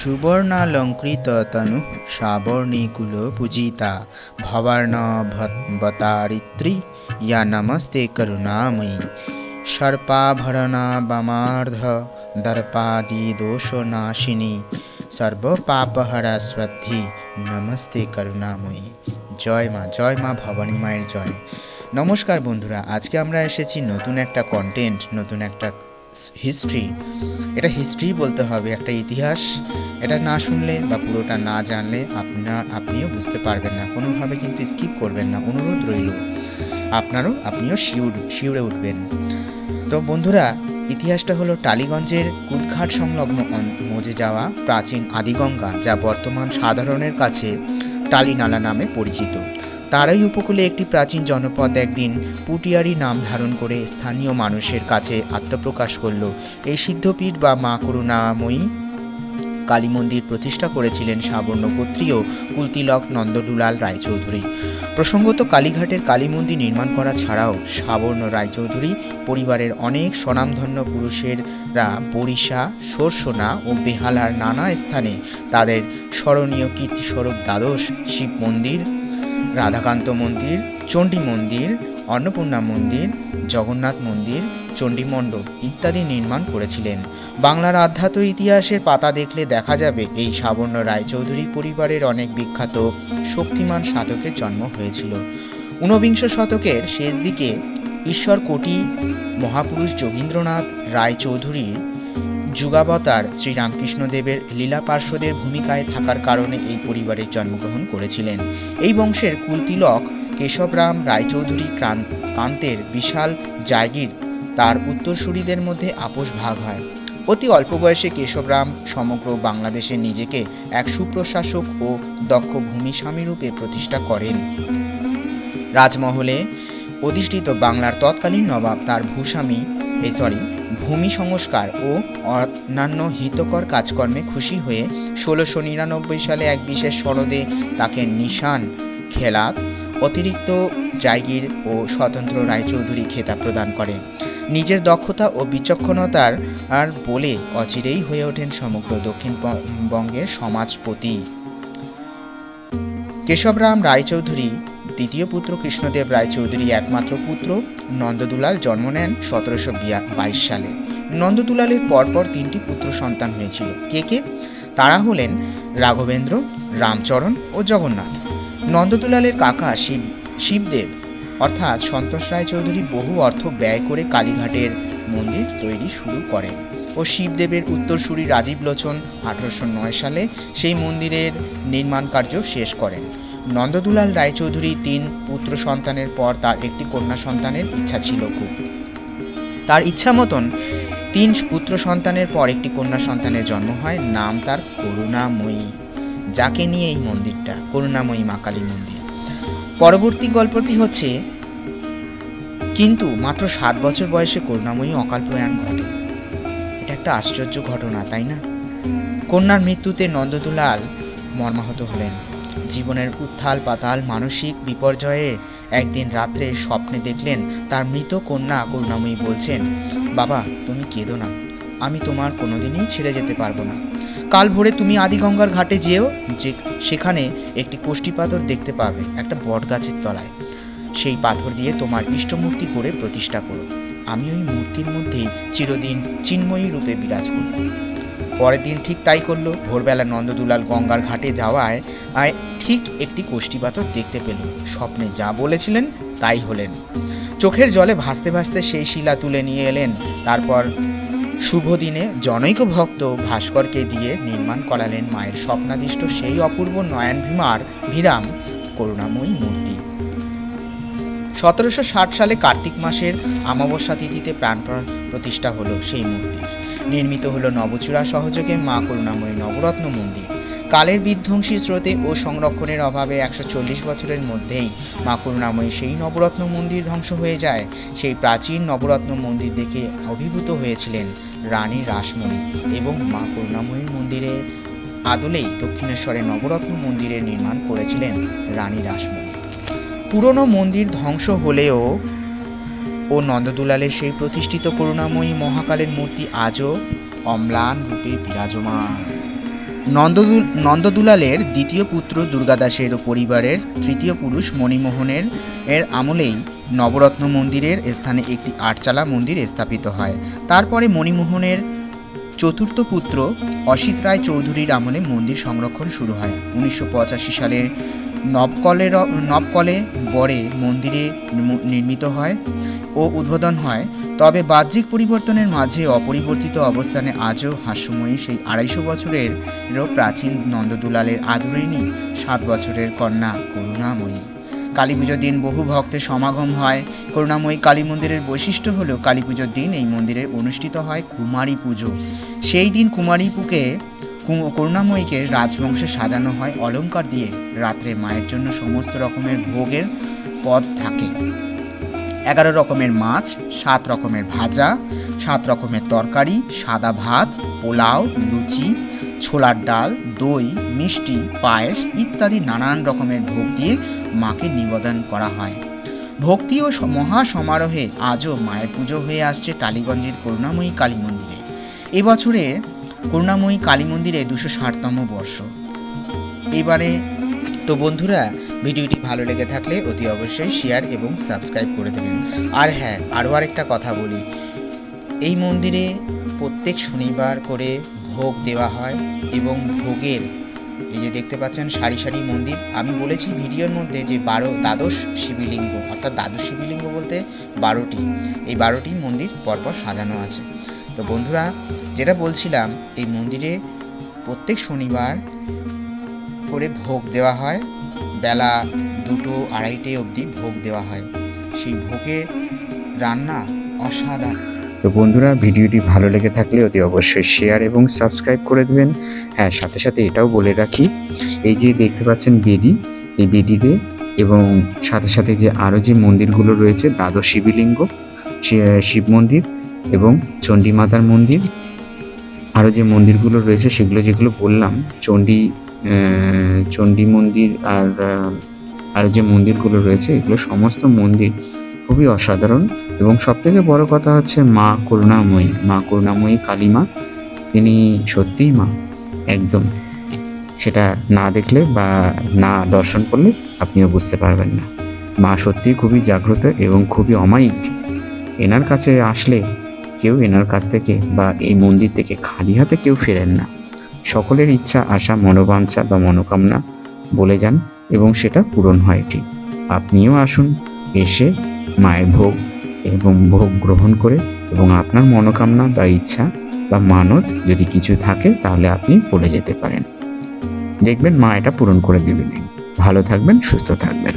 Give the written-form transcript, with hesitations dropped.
সুবর্ণালঙ্কৃত তনু সাবর্ণীকুল পূজিতা ভবার্ণবতারিত্রী ইয়া নমস্তে করুণাময়ী সর্পাভরণা বামার্ধ দর্পাদি দোষনাশিনী সর্বপাপহরা শ্রদ্ধি নমস্তে করুণাময়ী। জয় মা ভবানী মায়ের জয়। নমস্কার বন্ধুরা, আজকে আমরা এসেছি নতুন একটা কন্টেন্ট, নতুন একটা হিস্ট্রি। এটা হিস্ট্রি বলতে হবে, একটা ইতিহাস। এটা না শুনলে বা পুরোটা না জানলে আপনিও বুঝতে পারবেন না। কোনোভাবে কিন্তু স্কিপ করবেন না, অনুরোধ রইল। আপনিও শিউরে উঠবেন। তো বন্ধুরা, ইতিহাসটা হলো টালিগঞ্জের কুদঘাট সংলগ্ন মজে যাওয়া প্রাচীন আদিগঙ্গা, যা বর্তমান সাধারণের কাছে টালিনালা নামে পরিচিত। তারাই উপকূলে একটি প্রাচীন জনপদ একদিন পুটিয়ারি নাম ধারণ করে স্থানীয় মানুষের কাছে আত্মপ্রকাশ করল। এই সিদ্ধপীঠ বা মা করুণাময়ী কালী মন্দির প্রতিষ্ঠা করেছিলেন সাবর্ণ গোত্রীয় কুলতিলক নন্দদুলাল রায়চৌধুরী। প্রসঙ্গত, কালীঘাটের কালী মন্দির নির্মাণ করা ছাড়াও সাবর্ণ রায়চৌধুরী পরিবারের অনেক স্বনামধন্য পুরুষেরা বরিশা, সরসোনা ও বেহালার নানা স্থানে তাদের স্মরণীয় কীর্তিস্বরূপ দ্বাদশ শিব মন্দির, রাধাকান্ত মন্দির, চণ্ডী মন্দির, অন্নপূর্ণা মন্দির, জগন্নাথ মন্দির, চণ্ডীমণ্ডপ ইত্যাদি নির্মাণ করেছিলেন। বাংলার আধ্যাত্ম ইতিহাসের পাতা দেখলে দেখা যাবে এই সাবর্ণ রায়চৌধুরী পরিবারের অনেক বিখ্যাত শক্তিমান সাধকের জন্ম হয়েছিল। ঊনবিংশ শতকের শেষ দিকে ঈশ্বর কোটি মহাপুরুষ যোগীন্দ্রনাথ রায়চৌধুরীর যুগাবতার শ্রীরামকৃষ্ণদেবের লীলা পার্শ্বদের ভূমিকায় থাকার কারণে এই পরিবারে জন্মগ্রহণ করেছিলেন। এই বংশের কুলতিলক কেশবরাম রায়চৌধুরী কান্তের বিশাল জায়গির তার উত্তরসূরিদের মধ্যে আপোষ ভাগ হয়। অতি অল্প বয়সে কেশবরাম সমগ্র বাংলাদেশে নিজেকে এক সুপ্রশাসক ও দক্ষ ভূমিস্বামী রূপে প্রতিষ্ঠা করেন। রাজমহলে অধিষ্ঠিত বাংলার তৎকালীন নবাব তার ভূমি সংস্কার ও অন্যান্য হিতকর কাজকর্মে খুশি হয়ে 1699 সালে এক বিশেষ সনদে তাকে নিশান, খেলাত, অতিরিক্ত জায়গির ও স্বতন্ত্র রায়চৌধুরী খেতাব প্রদান করে। নিজের দক্ষতা ও বিচক্ষণতার বলে অচিরেই হয়ে ওঠেন সমগ্র দক্ষিণবঙ্গের সমাজপতি। কেশবরাম রায়চৌধুরী দ্বিতীয় পুত্র কৃষ্ণদেব রায়চৌধুরী একমাত্র পুত্র নন্দদুলাল জন্ম নেন 1722 সালে। নন্দদুলালের পরপর 3টি পুত্র সন্তান হয়েছিল। কে? তারা হলেন রাঘবেন্দ্র, রামচরণ ও জগন্নাথ। নন্দদুলালের কাকা শিবদেব অর্থাৎ সন্তোষ রায়চৌধুরী বহু অর্থ ব্যয় করে কালীঘাটের মন্দির তৈরি শুরু করেন ও শিবদেবের উত্তরসূরি রাজীব লোচন 1809 সালে সেই মন্দিরের নির্মাণ কার্য শেষ করেন। নন্দদুলাল রায়চৌধুরী 3 পুত্র সন্তানের পর তার একটি কন্যা সন্তানের ইচ্ছা ছিল খুব। তার ইচ্ছা মতন 3 পুত্র সন্তানের পর একটি কন্যা সন্তানের জন্ম হয়। নাম তার করুণাময়ী, যাকে নিয়ে এই মন্দিরটা করুণাময়ী মা কালী মন্দির। পরবর্তী গল্পটি হচ্ছে, কিন্তু মাত্র 7 বছর বয়সে করুণাময়ী অকাল প্রয়াণ ঘটে। এটা একটা আশ্চর্য ঘটনা, তাই না? কন্যার মৃত্যুতে নন্দদুলাল মর্মাহত হলেন। জীবনের উত্থাল পাতাল মানসিক বিপর্যয়ে একদিন রাত্রে স্বপ্নে দেখলেন তার মৃত কন্যা করুণাময়ী বলছেন, বাবা তুমি কেঁদো না, আমি তোমার কোনোদিনই ছেড়ে যেতে পারবো না। কাল ভোরে তুমি আদিগঙ্গার ঘাটে যেও, সেখানে একটি কোষ্ঠী পাথর দেখতে পাবে একটা বট গাছের তলায়। সেই পাথর দিয়ে তোমার ইষ্টমূর্তি করে প্রতিষ্ঠা করো। আমি ওই মূর্তির মধ্যেই চিরদিন চিন্ময়ী রূপে বিরাজ করব। পরের দিন ঠিক তাই করলো। ভোরবেলা নন্দদুলাল গঙ্গার ঘাটে যাওয়ায় ঠিক একটি কোষ্ঠী পাথর দেখতে পেল। স্বপ্নে যা বলেছিলেন তাই হলেন। চোখের জলে ভাসতে ভাসতে সেই শিলা তুলে নিয়ে এলেন। তারপর শুভ দিনে জনৈক ভক্ত ভাস্করকে দিয়ে নির্মাণ করালেন মায়ের স্বপ্নাদিষ্ট সেই অপূর্ব নয়ন ভিরাম করুণাময়ী মূর্তি। 1760 সালে কার্তিক মাসের অমাবস্যা তিথিতে প্রাণ প্রতিষ্ঠা হলো সেই মূর্তি। নির্মিত হলো নবচূড়া সহযোগে মা করুণাময়ী নবরত্ন মন্দির। কালের বিধ্বংসী স্রোতে ও সংরক্ষণের অভাবে 140 বছরের মধ্যেই মা করুণাময়ী সেই নবরত্ন মন্দির ধ্বংস হয়ে যায়। সেই প্রাচীন নবরত্ন মন্দির দেখে অভিভূত হয়েছিলেন রানী রাসমণি এবং মা করুণাময়ীর মন্দিরে আদলেই দক্ষিণেশ্বরের নবরত্ন মন্দিরের নির্মাণ করেছিলেন রানী রাসমণি। পুরনো মন্দির ধ্বংস হলেও ও নন্দদুলালের সেই প্রতিষ্ঠিত করুণাময়ী মহাকালের মূর্তি আজও অম্লান রূপে বিরাজমান। নন্দদুলালের দ্বিতীয় পুত্র দুর্গাদাসের পরিবারের তৃতীয় পুরুষ মণিমোহনের আমলেই নবরত্ন মন্দিরের স্থানে একটি আটচালা মন্দির স্থাপিত হয়। তারপরে মণিমোহনের চতুর্থ পুত্র অসিত রায় চৌধুরীর আমলে মন্দির সংরক্ষণ শুরু হয়। 1985 সালে নবকলে বরে মন্দিরে নির্মিত হয় ও উদ্বোধন হয়। তবে বাহ্যিক পরিবর্তনের মাঝে অপরিবর্তিত অবস্থানে আজও হাস্যময়ী সেই 250 বছরেরও প্রাচীন নন্দদুলালের আদরিণী 7 বছরের কন্যা করুণাময়ী। কালী পুজোর দিন বহু ভক্তের সমাগম হয়। করুণাময়ী কালী মন্দিরের বৈশিষ্ট্য হল কালী পুজোর দিন এই মন্দিরে অনুষ্ঠিত হয় কুমারী পুজো। সেই দিন করুণাময়ীকে রাজবংশে সাজানো হয় অলঙ্কার দিয়ে। রাত্রে মায়ের জন্য সমস্ত রকমের ভোগের পদ থাকে। 11 রকমের মাছ, 7 রকমের ভাজা, 7 রকমের তরকারি, সাদা ভাত, পোলাও, লুচি, ছোলার ডাল, দই, মিষ্টি, পায়েস ইত্যাদি নানান রকমের ভোগ দিয়ে মাকে নিবেদন করা হয়। ভক্তি ও মহা সমারোহে আজও মায়ের পুজো হয়ে আসছে টালিগঞ্জের করুণাময়ী কালী মন্দিরে। এবছরে করুণাময়ী কালী মন্দিরে 260তম বর্ষ। এবারে তো বন্ধুরা, ভিডিওটি ভালো লেগে থাকলে অতি অবশ্যই শেয়ার এবং সাবস্ক্রাইব করে দেবেন। আর হ্যাঁ, আরও আরেকটা কথা বলি, এই মন্দিরে প্রত্যেক শনিবার করে ভোগ দেওয়া হয় এবং ভোগের এই যে দেখতে পাচ্ছেন সারি সারি মন্দির, আমি বলেছি ভিডিওর মধ্যে যে 12 শিবলিঙ্গ, অর্থাৎ দ্বাদশ শিবলিঙ্গ বলতে 12টি, এই 12টি মন্দির পরপর সাজানো আছে। তো বন্ধুরা, যেটা বলছিলাম, এই মন্দিরে প্রত্যেক শনিবার করে ভোগ দেওয়া হয়, বেলা 2-2:30 অবধি ভোগ দেওয়া হয়। সেই ভোগের রান্না অসাধারণ। তো বন্ধুরা, ভিডিওটি ভালো লেগে থাকলে অতি অবশ্যই শেয়ার এবং সাবস্ক্রাইব করে দেবেন। হ্যাঁ, সাথে সাথে এটাও বলে রাখি, এই যে দেখতে পাচ্ছেন বেদি, এই বেদিতে এবং সাথে সাথে যে আরও যে মন্দিরগুলো রয়েছে, দ্বাদশ শিবলিঙ্গ, শিব মন্দির এবং চণ্ডী মাতার মন্দির, আরও যে মন্দিরগুলো রয়েছে সেগুলো যেগুলো বললাম, চণ্ডী মন্দির আর যে মন্দিরগুলো রয়েছে, এগুলো সমস্ত মন্দির খুবই অসাধারণ। এবং সবথেকে বড় কথা হচ্ছে মা করুণাময়ী কালী মা, তিনি সত্যিই মা, একদম। সেটা না দেখলে বা না দর্শন করলে আপনিও বুঝতে পারবেন না। মা সত্যিই খুবই জাগ্রত এবং খুবই অমায়িক। এনার কাছে আসলে কেউ এনার কাছ থেকে বা এই মন্দির থেকে খালি হাতে কেউ ফেরেন না। সকলের ইচ্ছা, আশা, মনোবাঞ্ছা বা মনোকামনা বলে যান এবং সেটা পূরণ হয়। ঠিক আপনিও আসুন, এসে মায়ের ভোগ এবং ভোগ গ্রহণ করে এবং আপনার মনোকামনা বা ইচ্ছা বা মানত যদি কিছু থাকে তাহলে আপনি বলে যেতে পারেন, দেখবেন মা এটা পূরণ করে দেবেন। ভালো থাকবেন, সুস্থ থাকবেন।